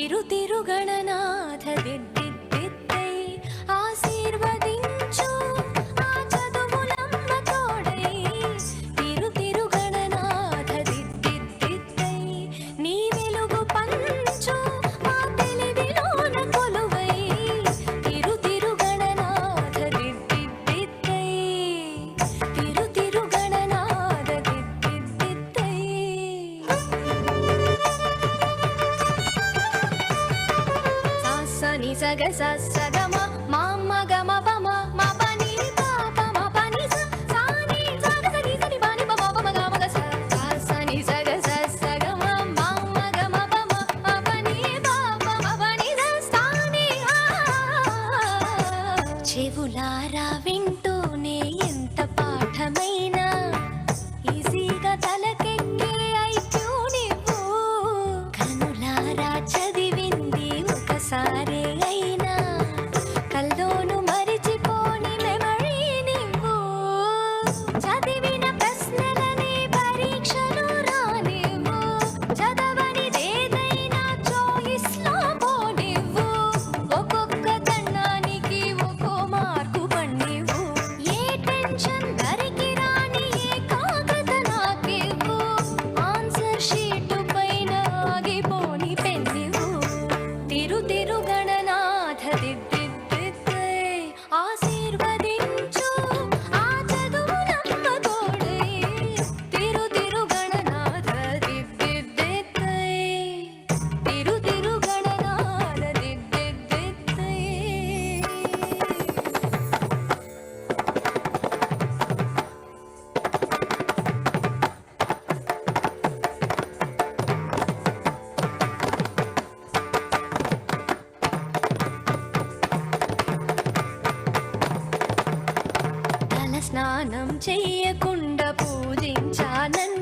తిరు తిరు గణనాథ దిద్దిద్దిద్దై ఆశీర్వదించు ఆ చదువులమ్మ తోడై తిరు తిరు గణనాథ దిద్దిద్దిద్దై నీ వెలుగు పంచు మా తెలివిలోన కొలువై తిరు తిరు గణనాథ దిద్దిద్దిద్దై తిరు తిరు గణనాథ దిద్దిద్దిద్దై సని సగ సగమ మామ గమ పమ మా పని పాప మా పని సాని సగ సని సని పని పమ పమ గమ గ సని సగ సగమ మామ గమ పమ మా పని పాప మా పని సాని చెవులారా వింటూనే ఎంత పాఠమైనా ఈజీగా తలకెక్కే ఐక్యూ నీవు కనులారా చదివింది ఒకసారి అయినా కల్లోను మరిచిపోని మెమరీ నీవు చదివిన ప్రశ్నలని పరీక్షలు రానివ్వు చదవనిదేదైనా చాయిస్ లో పోనివ్వు ఒక్కొక్క దండానికి ఒక్కో మార్కు పండివ్వు ఏ టెన్షన్ దరికి రాని ఏకాగ్రత నాకివ్వు ఆన్సర్ షీటు పైన ఆగిపోని పెన్నివ్వు తిరు తిరు గణనాథ దిద్దిద్దిద్దై ఆశీర్వదించు ఆ చదువులమ్మ తోడై తిరు తిరు గణనాథ దిద్దిద్దిద్దై తిరు తిరు గణనాథ దిద్దిద్దిద్దై తల స్నానం చెయ్యకుండా పూజించానన్న